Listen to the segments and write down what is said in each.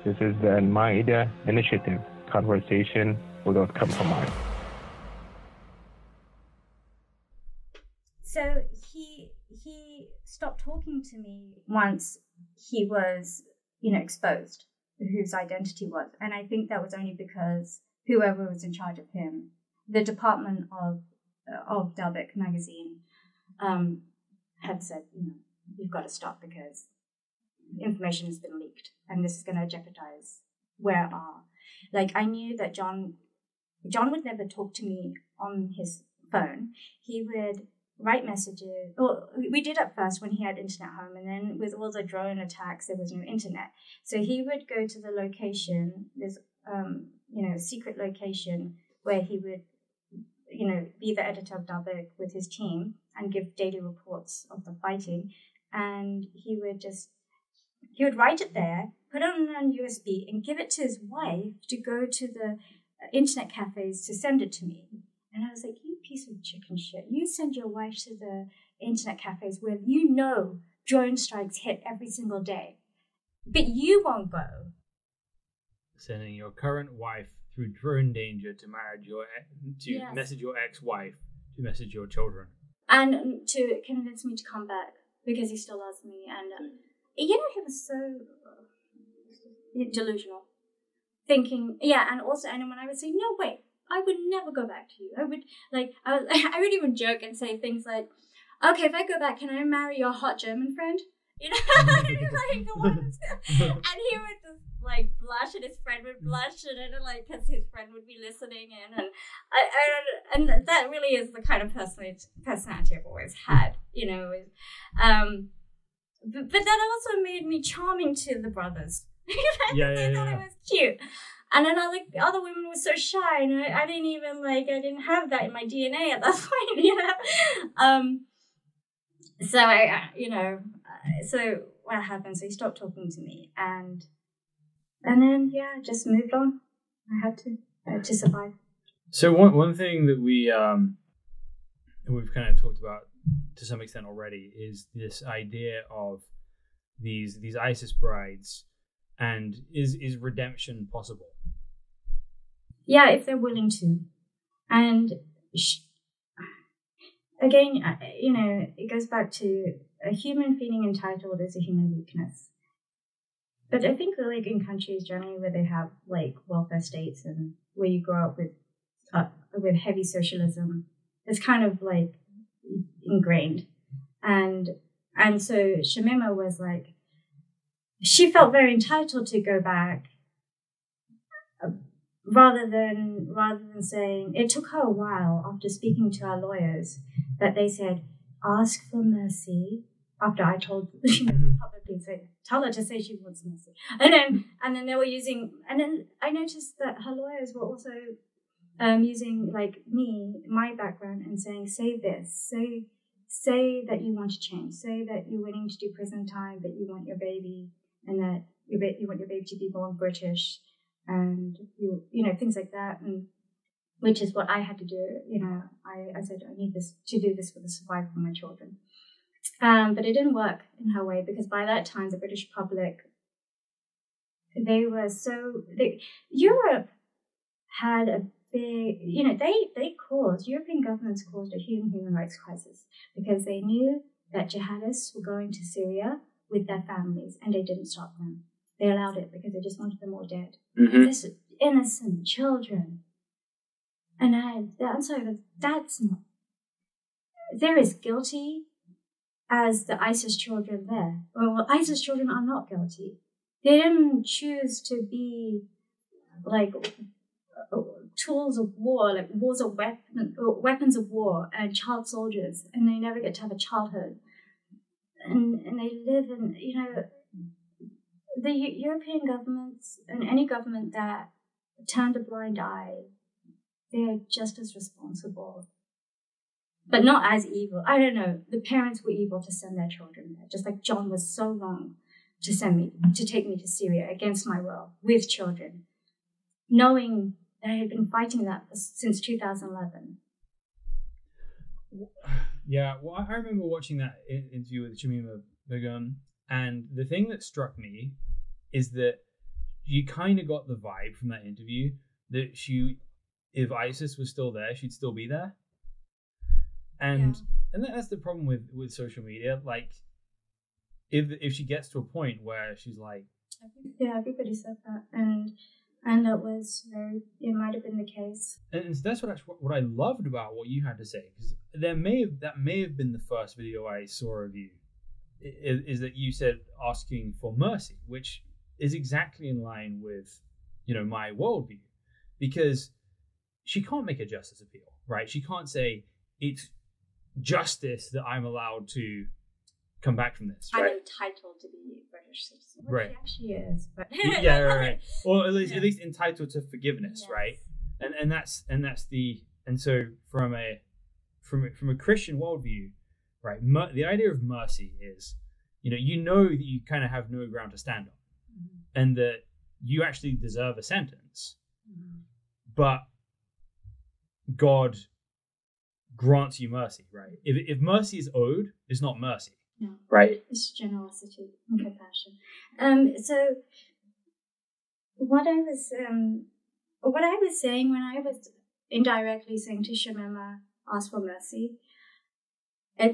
This is the al-maidah initiative, conversation without compromise. So he stopped talking to me once he was, exposed whose identity was, and I think that was only because whoever was in charge of him, the department of Dalbeck magazine, had said, you've got to stop because information has been leaked, and this is going to jeopardize I knew that John would never talk to me on his phone. He would write messages. Well, we did at first when he had internet home, and then with all the drone attacks, there was no internet. So he would go to the location, this secret location where he would, be the editor of Dalbeck with his team and give daily reports of the fighting. And he would write it there, put it on USB, and give it to his wife to go to the internet cafes to send it to me. And I was like, you piece of chicken shit. You send your wife to the internet cafes where drone strikes hit every single day, but you won't go. Sending your current wife through drone danger to message your ex-wife, to message your children. And to convince me to come back because he still loves me. And, he was so delusional. Thinking, and when I would say, no, wait, I would never go back to you. I would even joke and say things like, okay, if I go back, can I marry your hot German friend? And he would just blush, and his friend would blush, and because his friend would be listening in, and that really is the kind of personality I've always had, But that also made me charming to the brothers. They thought I was cute. And then other women were so shy, and I didn't even I didn't have that in my DNA at that point, So so what happened? So he stopped talking to me, and then just moved on. I had to survive. So one thing that we've kind of talked about to some extent already is this idea of these ISIS brides, and is redemption possible? Yeah, if they're willing to. And again, it goes back to a human feeling entitled is a human weakness. But I think in countries generally where they have welfare states and where you grow up with heavy socialism, it's kind of ingrained. And so Shamima was she felt very entitled to go back, rather than saying, it took her a while after speaking to our lawyers that they said, ask for mercy, after I told publicly say, tell her to say she wants mercy. And then they were using, and then I noticed that her lawyers were also using my background, and saying, say this, say that you want to change, say that you're willing to do prison time, that you want your baby, and that you want your baby to be born British, and things like that, and which is what I had to do. I said I need to do this for the survival of my children, but it didn't work in her way, because by that time the British public, Europe had a big, European governments caused a human rights crisis, because they knew that jihadists were going to Syria with their families, and they didn't stop them. They allowed it because they just wanted them all dead. Mm-hmm. This is innocent children. And I'm sorry, but that's not... They're as guilty as the ISIS children there. Well, ISIS children are not guilty. They didn't choose to be tools of war, weapons of war, and child soldiers, and they never get to have a childhood. And they live in, the European governments, and any government that turned a blind eye, they are just as responsible, but not as evil. I don't know. The parents were evil to send their children there, just like John was so wrong to take me to Syria against my will with children, knowing that I had been fighting that since 2011. Yeah, well, I remember watching that interview with Shamima Begum, and the thing that struck me is that you kind of got the vibe from that interview that if ISIS was still there, she'd still be there. And that's the problem with social media. Like, if she gets to a point where she's like, yeah, everybody said that, and that was it might have been the case. And that's what I loved about what you had to say, because that may have been the first video I saw of you, is that you said asking for mercy, which is exactly in line with, my worldview, because she can't make a justice appeal, right? She can't say it's justice that I'm allowed to come back from this, right? I'm entitled to be British citizen, which right? She actually is, but yeah, right. Or at least entitled to forgiveness, yes. Right? And so from a Christian worldview, right? The idea of mercy is, that you kind of have no ground to stand on, and that you actually deserve a sentence, but God grants you mercy, right? If mercy is owed, it's not mercy. No, right? It's generosity and compassion. So what I was saying when I was indirectly saying to Shamima, ask for mercy,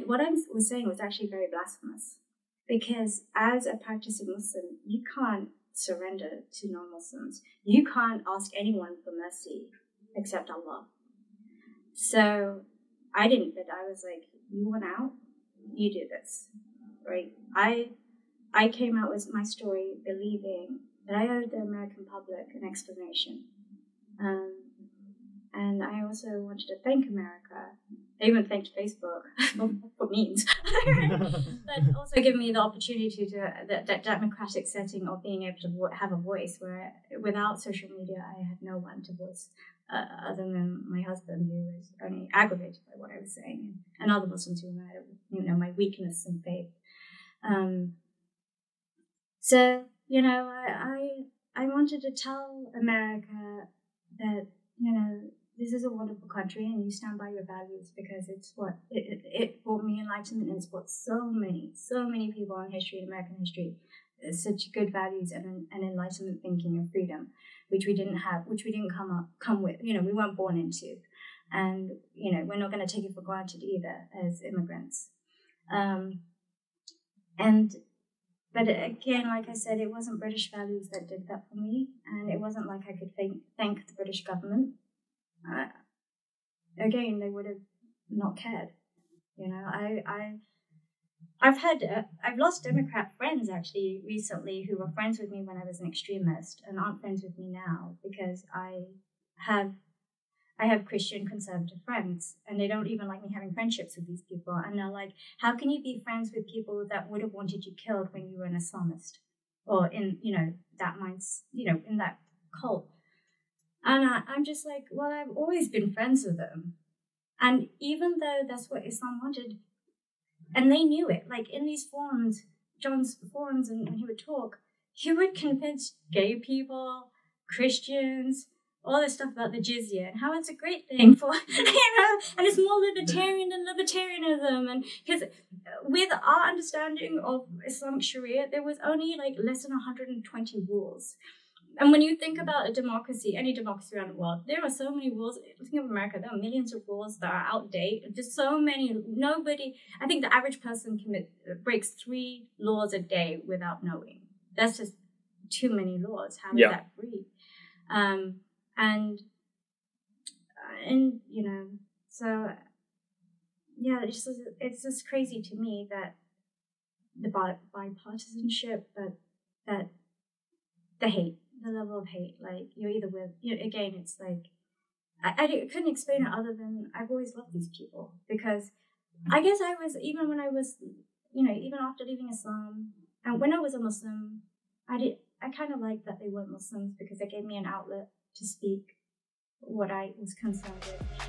what I was saying was actually very blasphemous, because as a practicing Muslim, you can't surrender to non-Muslims. You can't ask anyone for mercy except Allah. So I didn't, but I was like, you want out? You do this, right? I came out with my story believing that I owed the American public an explanation. And I also wanted to thank America. I even thanked Facebook for memes. But also giving me the opportunity to that democratic setting of being able to have a voice, where without social media I had no one to voice other than my husband, who was only aggravated by what I was saying, and other Muslims who were my weakness in faith. So I wanted to tell America that this is a wonderful country, and you stand by your values, because it's what it brought me enlightenment, and it's what so many people in history, in American history, such good values and enlightenment thinking and freedom, which we didn't have, which we didn't come with. We weren't born into, and we're not going to take it for granted either as immigrants. But again, like I said, it wasn't British values that did that for me, and it wasn't like I could thank the British government. Again, they would have not cared. I've lost Democrat friends actually recently who were friends with me when I was an extremist and aren't friends with me now, because I have Christian conservative friends, and they don't even like me having friendships with these people. And they're like, how can you be friends with people that would have wanted you killed when you were an Islamist, or in that minds, in that cult? And I'm just like, well, I've always been friends with them. And even though that's what Islam wanted, and they knew it, like in these forums, John's forums, and when he would talk, he would convince gay people, Christians, all this stuff about the jizya and how it's a great thing for, and it's more libertarian than libertarianism. And because with our understanding of Islamic Sharia, there was only like less than 120 rules. And when you think about a democracy, any democracy around the world, there are so many rules. Think of America, there are millions of rules that are outdated. Just so many. I think the average person breaks 3 laws a day without knowing. That's just too many laws. How is that free? So yeah, it's just crazy to me that the bipartisanship, but that the hate. The level of hate, like you're either with, again, it's like, I couldn't explain it other than I've always loved these people, because I guess I was, even when I was, even after leaving Islam, and when I was a Muslim, I kind of liked that they weren't Muslims, because it gave me an outlet to speak what I was concerned with.